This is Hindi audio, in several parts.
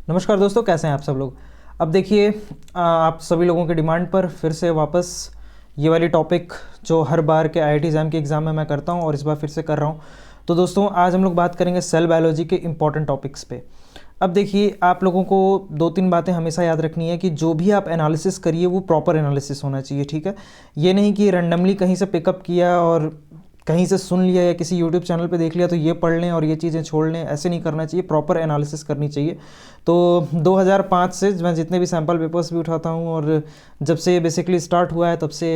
नमस्कार दोस्तों, कैसे हैं आप सब लोग। अब देखिए, आप सभी लोगों के डिमांड पर फिर से वापस ये वाली टॉपिक जो हर बार के आईआईटी एग्ज़ाम के एग्ज़ाम में मैं करता हूं और इस बार फिर से कर रहा हूं। तो दोस्तों आज हम लोग बात करेंगे सेल बायोलॉजी के इंपॉर्टेंट टॉपिक्स पे। अब देखिए, आप लोगों को दो तीन बातें हमेशा याद रखनी है कि जो भी आप एनालिसिस करिए वो प्रॉपर एनालिसिस होना चाहिए, ठीक है। ये नहीं कि रैंडमली कहीं से पिकअप किया और कहीं से सुन लिया या किसी यूट्यूब चैनल पे देख लिया तो ये पढ़ लें और ये चीज़ें छोड़ लें, ऐसे नहीं करना चाहिए। प्रॉपर एनालिसिस करनी चाहिए। तो 2005 से मैं जितने भी सैम्पल पेपर्स भी उठाता हूँ और जब से बेसिकली स्टार्ट हुआ है तब से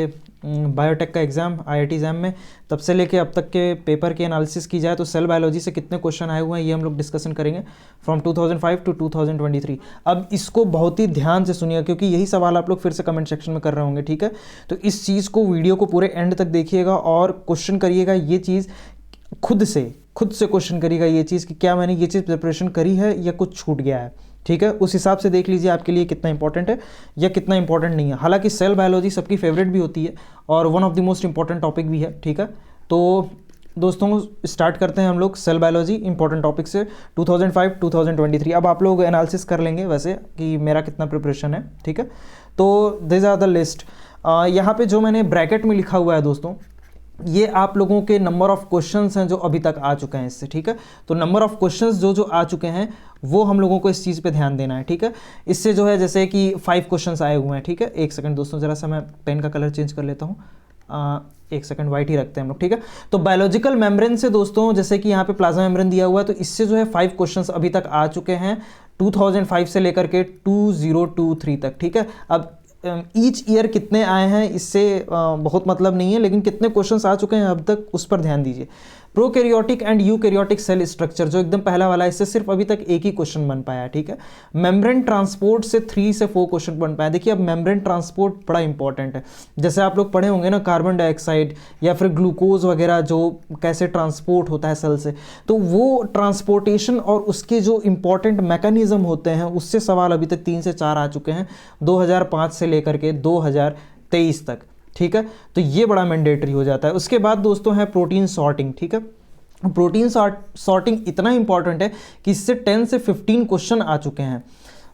बायोटेक का एग्ज़ाम आईआईटी एग्ज़ाम में, तब से लेके अब तक के पेपर की एनालिसिस की जाए तो सेल बायोलॉजी से कितने क्वेश्चन आए हुए हैं ये हम लोग डिस्कशन करेंगे फ्रॉम 2005 टू 2023। अब इसको बहुत ही ध्यान से सुनिए क्योंकि यही सवाल आप लोग फिर से कमेंट सेक्शन में कर रहे होंगे, ठीक है। तो इस चीज़ को, वीडियो को पूरे एंड तक देखिएगा और क्वेश्चन करिएगा ये चीज़ खुद से क्वेश्चन करिएगा ये चीज़ कि क्या मैंने ये चीज़ प्रिपरेशन करी है या कुछ छूट गया है, ठीक है। उस हिसाब से देख लीजिए आपके लिए कितना इंपॉर्टेंट है या कितना इंपॉर्टेंट नहीं है। हालांकि सेल बायोलॉजी सबकी फेवरेट भी होती है और one of the most important topic भी है, ठीक है। तो दोस्तों स्टार्ट करते हैं हम लोग सेल बायोलॉजी इंपॉर्टेंट टॉपिक से 2005 2023। अब आप लोग एनालिसिस कर लेंगे वैसे कि मेरा कितना प्रिपरेशन है, ठीक है। तो दिस आर द लिस्ट। यहाँ पे जो मैंने ब्रैकेट में लिखा हुआ है दोस्तों, ये आप लोगों के नंबर ऑफ क्वेश्चंस हैं जो अभी तक आ चुके हैं इससे, ठीक है। तो नंबर ऑफ क्वेश्चंस जो आ चुके हैं वो हम लोगों को इस चीज़ पे ध्यान देना है, ठीक है। इससे जो है जैसे कि 5 क्वेश्चंस आए हुए हैं, ठीक है। एक सेकंड दोस्तों, ज़रा सा मैं पेन का कलर चेंज कर लेता हूँ। एक सेकंड, वाइट ही रखते हैं हम लोग, ठीक है। तो बायोलॉजिकल मेम्ब्रेन से दोस्तों, जैसे कि यहाँ पे प्लाज्मा मेम्ब्रेन दिया हुआ है, तो इससे जो है 5 क्वेश्चंस अभी तक आ चुके हैं 2005 से लेकर के 2023 तक, ठीक है। अब ईच ईयर कितने आए हैं इससे बहुत मतलब नहीं है, लेकिन कितने क्वेश्चंस आ चुके हैं अब तक उस पर ध्यान दीजिए। Prokaryotic and eukaryotic cell structure जो एकदम पहला वाला है, इससे सिर्फ अभी तक एक ही क्वेश्चन बन पाया है, ठीक है। मेम्ब्रेन ट्रांसपोर्ट से 3 से 4 क्वेश्चन बन पाया। देखिए अब मेम्ब्रेन ट्रांसपोर्ट बड़ा इंपॉर्टेंट है। जैसे आप लोग पढ़े होंगे ना, कार्बन डाइऑक्साइड या फिर ग्लूकोज वगैरह जो कैसे ट्रांसपोर्ट होता है सेल से, तो वो ट्रांसपोर्टेशन और उसके जो इंपॉर्टेंट मैकेनिज्म होते हैं उससे सवाल अभी तक 3 से 4 आ चुके हैं 2005 से लेकर के 2023 तक, ठीक है। तो ये बड़ा मैंडेटरी हो जाता है। उसके बाद दोस्तों है प्रोटीन सॉर्टिंग, ठीक है। प्रोटीन सॉर्टिंग इतना इंपॉर्टेंट है कि इससे 10 से 15 क्वेश्चन आ चुके हैं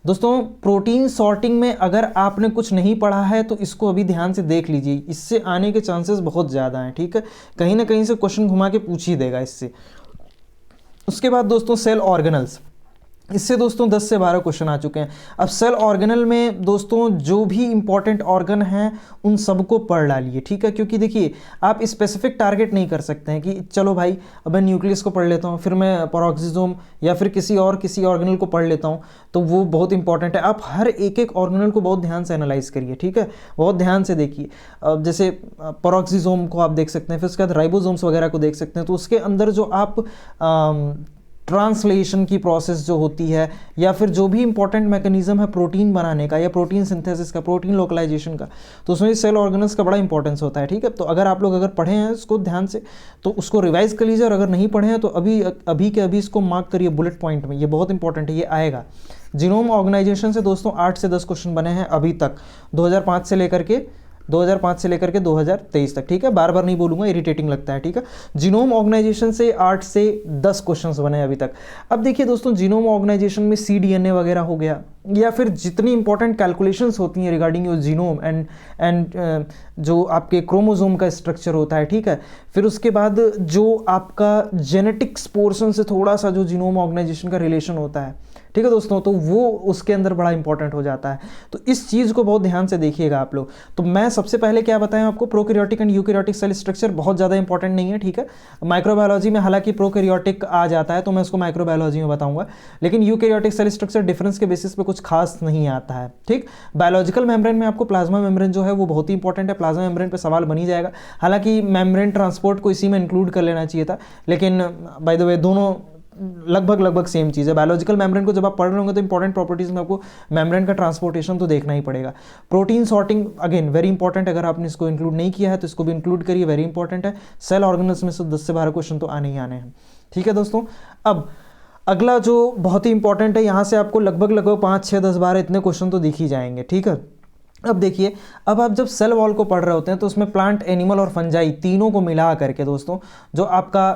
दोस्तों। प्रोटीन सॉर्टिंग में अगर आपने कुछ नहीं पढ़ा है तो इसको अभी ध्यान से देख लीजिए, इससे आने के चांसेस बहुत ज़्यादा हैं, ठीक है। कहीं ना कहीं से क्वेश्चन घुमा के पूछ ही देगा इससे। उसके बाद दोस्तों सेल ऑर्गेनल्स, इससे दोस्तों 10 से 12 क्वेश्चन आ चुके हैं। अब सेल ऑर्गेनल में दोस्तों जो भी इंपॉर्टेंट ऑर्गन हैं उन सबको पढ़ डालिए, ठीक है। क्योंकि देखिए आप स्पेसिफिक टारगेट नहीं कर सकते हैं कि चलो भाई अब मैं न्यूक्लियस को पढ़ लेता हूँ, फिर मैं पेरोक्सिसोम या फिर किसी ऑर्गेनल को पढ़ लेता हूँ, तो वो बहुत इंपॉर्टेंट है। आप हर एक ऑर्गेनल को बहुत ध्यान से एनालाइज करिए, ठीक है। बहुत ध्यान से देखिए। जैसे पेरोक्सिसोम को आप देख सकते हैं, फिर उसके बाद राइबोसोम्स वगैरह को देख सकते हैं। तो उसके अंदर जो आप ट्रांसलेशन की प्रोसेस जो होती है या फिर जो भी इंपॉर्टेंट मैकेनिज्म है प्रोटीन बनाने का या प्रोटीन सिंथेसिस का, प्रोटीन लोकलाइजेशन का, तो उसमें सेल ऑर्गेनल्स का बड़ा इंपॉर्टेंस होता है, ठीक है। तो अगर आप लोग अगर पढ़े हैं इसको ध्यान से तो उसको रिवाइज कर लीजिए, और अगर नहीं पढ़े हैं तो अभी के अभी इसको मार्क करिए बुलेट पॉइंट में, ये बहुत इंपॉर्टेंट है, ये आएगा। जीनोम ऑर्गेनाइजेशन से दोस्तों 8 से 10 क्वेश्चन बने हैं अभी तक 2005 से लेकर के 2023 तक, ठीक है। बार बार नहीं बोलूंगा, इरिटेटिंग लगता है, ठीक है। जीनोम ऑर्गेनाइजेशन से 8 से 10 क्वेश्चंस बने अभी तक। अब देखिए दोस्तों, जीनोम ऑर्गेनाइजेशन में cDNA वगैरह हो गया या फिर जितनी इंपॉर्टेंट कैलकुलेशंस होती हैं रिगार्डिंग योर जीनोम एंड जो आपके क्रोमोसोम का स्ट्रक्चर होता है, ठीक है। फिर उसके बाद जो आपका जेनेटिक्स पोर्शन से थोड़ा सा जो जीनोम ऑर्गेनाइजेशन का रिलेशन होता है, ठीक है दोस्तों, तो वो उसके अंदर बड़ा इंपॉर्टेंट हो जाता है। तो इस चीज़ को बहुत ध्यान से देखिएगा आप लोग। तो मैं सबसे पहले क्या बताएं आपको, prokaryotic and eukaryotic cell structure बहुत ज़्यादा इंपॉर्टेंट नहीं है, ठीक है। माइक्रोबायोलॉजी में हालांकि प्रोकैरियोटिक आ जाता है तो मैं उसको माइक्रोबायोलॉजी में बताऊंगा, लेकिन यूकैरियोटिक सेल स्ट्रक्चर डिफरेंस के बेसिस पे कुछ खास नहीं आता है, ठीक। बायोलॉजिकल मेम्ब्रेन में आपको प्लाज्मा मेम्ब्रेन जो है वो बहुत ही इंपॉर्टेंट है। प्लाज्मा मेम्ब्रेन पे सवाल बन ही जाएगा। हालांकि मेम्ब्रेन ट्रांसपोर्ट को इसी में इंक्लूड कर लेना चाहिए था, लेकिन बाय द वे दोनों लगभग सेम चीज़ है। बायोलॉजिकल मेम्ब्रेन को जब आप पढ़ रहे होंगे तो इंपॉर्टेंट प्रॉपर्टीज में आपको मेम्ब्रेन का ट्रांसपोर्टेशन तो देखना ही पड़ेगा। Protein sorting again very important, अगर आपने इसको इंक्लूड नहीं किया है तो इसको भी इंक्लूड करिए, वेरी इंपॉर्टेंट है। सेल ऑर्गेनल्स में से 10 से 12 क्वेश्चन तो आने ही आने हैं, ठीक है दोस्तों। अब अगला जो बहुत ही इंपॉर्टेंट है, यहाँ से आपको लगभग 5, 6, 10, 12 इतने क्वेश्चन तो दिख ही जाएंगे, ठीक है। अब देखिए, अब आप जब सेल वॉल को पढ़ रहे होते हैं तो उसमें प्लांट, एनिमल और फंजाई तीनों को मिला करके दोस्तों जो आपका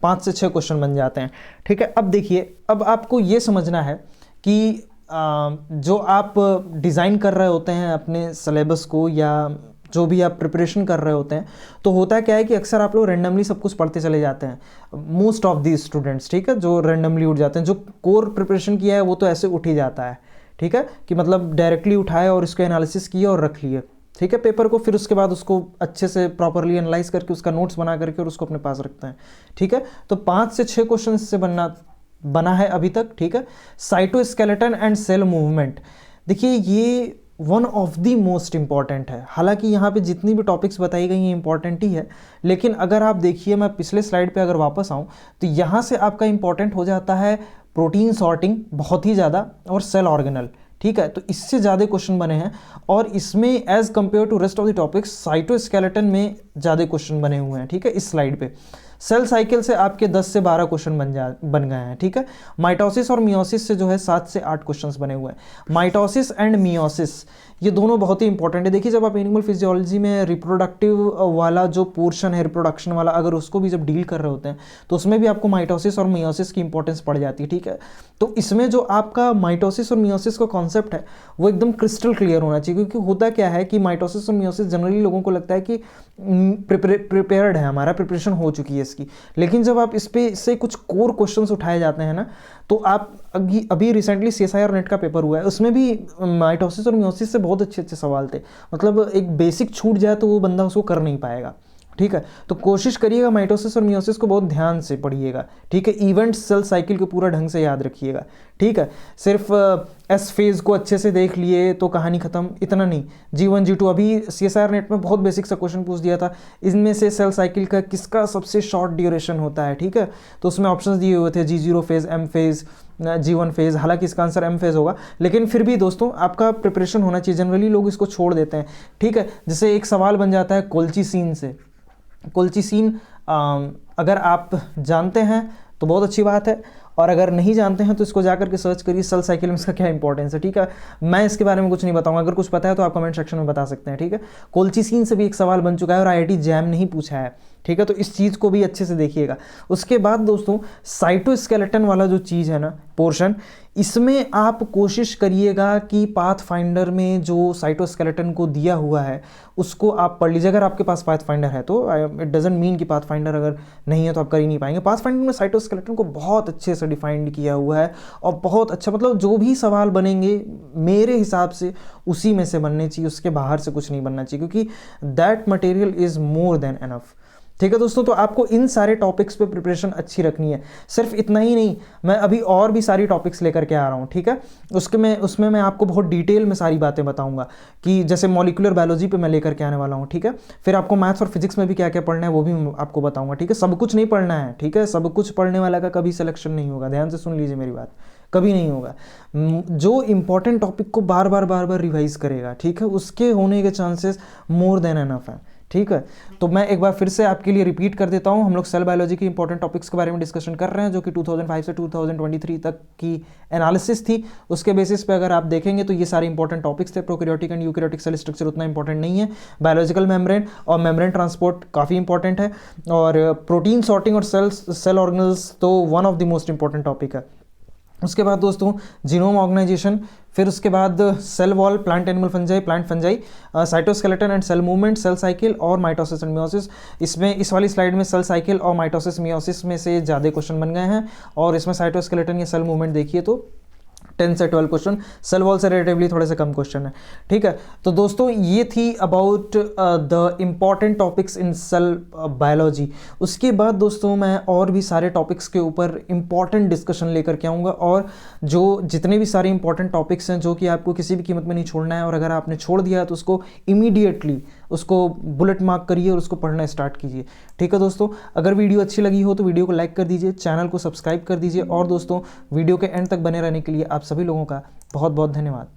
5 से 6 क्वेश्चन बन जाते हैं, ठीक है। अब देखिए, अब आपको ये समझना है कि जो आप डिज़ाइन कर रहे होते हैं अपने सिलेबस को या जो भी आप प्रिपरेशन कर रहे होते हैं, तो होता क्या है कि अक्सर आप लोग रैंडमली सब कुछ पढ़ते चले जाते हैं, मोस्ट ऑफ दी स्टूडेंट्स, ठीक है, जो रैंडमली उठ जाते हैं। जो कोर प्रिपरेशन किया है वो तो ऐसे उठ ही जाता है, ठीक है, कि मतलब डायरेक्टली उठाए और इसको एनालिसिस किया और रख लिए, ठीक है, पेपर को, फिर उसके बाद उसको अच्छे से प्रॉपरली एनालाइज करके उसका नोट्स बना करके और उसको अपने पास रखते हैं, ठीक है। तो 5 से 6 क्वेश्चन से बना है अभी तक, ठीक है। साइटोस्केलेटन एंड सेल मूवमेंट, देखिए ये one of the most important है। हालांकि यहाँ पे जितनी भी टॉपिक्स बताई गई हैं इंपॉर्टेंट ही है, लेकिन अगर आप देखिए, मैं पिछले स्लाइड पे अगर वापस आऊँ तो यहाँ से आपका इंपॉर्टेंट हो जाता है प्रोटीन सॉर्टिंग बहुत ही ज़्यादा और सेल ऑर्गेनल, ठीक है। तो इससे ज़्यादा क्वेश्चन बने हैं और इसमें as compare to rest of the topics cytoskeleton में ज़्यादा क्वेश्चन बने हुए हैं, ठीक है। इस स्लाइड पे सेल साइकिल से आपके 10 से 12 क्वेश्चन बन गए हैं, ठीक है। माइटोसिस और मियोसिस से जो है 7 से 8 क्वेश्चंस बने हुए हैं। माइटोसिस एंड मियोसिस ये दोनों बहुत ही इंपॉर्टेंट है। देखिए, जब आप एनिमल फिजियोलॉजी में रिप्रोडक्टिव वाला जो पोर्शन है, रिप्रोडक्शन वाला, अगर उसको भी जब डील कर रहे होते हैं तो उसमें भी आपको माइटोसिस और मियोसिस की इंपॉर्टेंस पड़ जाती है, ठीक है। तो इसमें जो आपका माइटोसिस और मियोसिस का कॉन्सेप्ट है वो एकदम क्रिस्टल क्लियर होना चाहिए, क्योंकि होता क्या है कि माइटोसिस और मियोसिस जनरली लोगों को लगता है कि प्रिपेयर्ड है, हमारा प्रिपरेशन हो चुकी है इसकी, लेकिन जब आप इस पे से कुछ कोर क्वेश्चंस उठाए जाते हैं ना, तो आप अभी रिसेंटली CSIR नेट का पेपर हुआ है, उसमें भी माइटोसिस और मियोसिस से बहुत अच्छे अच्छे सवाल थे। मतलब एक बेसिक छूट जाए तो वो बंदा उसको कर नहीं पाएगा, ठीक है। तो कोशिश करिएगा माइटोसिस और मियोसिस को बहुत ध्यान से पढ़िएगा, ठीक है। इवेंट सेल साइकिल को पूरा ढंग से याद रखिएगा, ठीक है। सिर्फ एस फेज को अच्छे से देख लिए तो कहानी खत्म, इतना नहीं। G1 G2 अभी CSIR नेट में बहुत बेसिक सा क्वेश्चन पूछ दिया था, इनमें से सेल साइकिल का किसका सबसे शॉर्ट ड्यूरेशन होता है, ठीक है। तो उसमें ऑप्शंस दिए हुए थे G0 phase, M phase, G1 phase. हालांकि इसका आंसर M फेज होगा, लेकिन फिर भी दोस्तों आपका प्रिपरेशन होना चाहिए। जनरली लोग इसको छोड़ देते हैं, ठीक है। जैसे एक सवाल बन जाता है कोल्चिसीन से। कोल्चिसीन अगर आप जानते हैं तो बहुत अच्छी बात है, और अगर नहीं जानते हैं तो इसको जाकर के सर्च करिए, सेल साइकिल में इसका क्या इंपॉर्टेंस है, ठीक है। मैं इसके बारे में कुछ नहीं बताऊंगा, अगर कुछ पता है तो आप कमेंट सेक्शन में बता सकते हैं, ठीक है। कोल्चिसीन से भी एक सवाल बन चुका है और IIT जैम ने ही पूछा है, ठीक है। तो इस चीज़ को भी अच्छे से देखिएगा। उसके बाद दोस्तों साइटोस्केलेटन वाला जो चीज़ है ना, पोर्शन, इसमें आप कोशिश करिएगा कि पाथ फाइंडर में जो साइटोस्केलेटन को दिया हुआ है उसको आप पढ़ लीजिए। अगर आपके पास पाथ फाइंडर है तो इट डजंट मीन कि पाथ फाइंडर अगर नहीं है तो आप कर ही नहीं पाएंगे। पाथ फाइंडर में साइटोस्केलेटन को बहुत अच्छे से डिफाइंड किया हुआ है और बहुत अच्छा, मतलब जो भी सवाल बनेंगे मेरे हिसाब से उसी में से बनने चाहिए, उसके बाहर से कुछ नहीं बनना चाहिए, क्योंकि that material is more than enough, ठीक है दोस्तों। तो आपको इन सारे टॉपिक्स पे प्रिपरेशन अच्छी रखनी है। सिर्फ इतना ही नहीं, मैं अभी और भी सारी टॉपिक्स लेकर के आ रहा हूँ, ठीक है। उसमें मैं आपको बहुत डिटेल में सारी बातें बताऊंगा, कि जैसे मॉलिक्यूलर बायोलॉजी पे मैं लेकर के आने वाला हूँ, ठीक है। फिर आपको मैथ्स और फिजिक्स में भी क्या क्या पढ़ना है वो भी मैं आपको बताऊंगा, ठीक है। सब कुछ नहीं पढ़ना है, ठीक है। सब कुछ पढ़ने वाला का कभी सिलेक्शन नहीं होगा, ध्यान से सुन लीजिए मेरी बात, कभी नहीं होगा। जो इंपॉर्टेंट टॉपिक को बार बार रिवाइज करेगा, ठीक है, उसके होने के चांसेस मोर देन एनफ है, ठीक है। तो मैं एक बार फिर से आपके लिए रिपीट कर देता हूं, हम लोग सेल बायोलॉजी की इंपॉर्टेंट टॉपिक्स के बारे में डिस्कशन कर रहे हैं, जो कि 2005 से 2023 तक की एनालिसिस थी। उसके बेसिस पे अगर आप देखेंगे तो ये सारे इंपॉर्टेंट टॉपिक्स थे। Prokaryotic and eukaryotic cell structure उतना इंपॉर्टेंट नहीं है। बायोलॉजिकल मेम्ब्रेन और मेम्ब्रेन ट्रांसपोर्ट काफ़ी इंपॉर्टेंट है, और प्रोटीन सॉर्टिंग और सेल ऑर्गेनल्स तो one of the most important topic है। उसके बाद दोस्तों जीनोम ऑर्गेनाइजेशन, फिर उसके बाद cell wall, plant animal fungi, plant fungi, cytoskeleton and cell movement, cell cycle और माइटोसिस एंड मियोसिस। इसमें इस वाली स्लाइड में सेल साइकिल और माइटोसिस मियोसिस में से ज़्यादा क्वेश्चन बन गए हैं, और इसमें साइटोस्केलेटन या सेल मूवमेंट देखिए तो 10 से 12 क्वेश्चन, सेल वॉल से रिलेटिवली थोड़े से कम क्वेश्चन है, ठीक है। तो दोस्तों ये थी about the important topics in cell biology. उसके बाद दोस्तों मैं और भी सारे टॉपिक्स के ऊपर इम्पॉर्टेंट डिस्कशन लेकर के आऊँगा, और जो जितने भी सारे इंपॉर्टेंट टॉपिक्स हैं जो कि आपको किसी भी कीमत में नहीं छोड़ना है, और अगर आपने छोड़ दिया है तो उसको इमीडिएटली उसको बुलेट मार्क करिए और उसको पढ़ना स्टार्ट कीजिए, ठीक है दोस्तों। अगर वीडियो अच्छी लगी हो तो वीडियो को लाइक कर दीजिए, चैनल को सब्सक्राइब कर दीजिए, और दोस्तों वीडियो के एंड तक बने रहने के लिए आप सभी लोगों का बहुत बहुत धन्यवाद।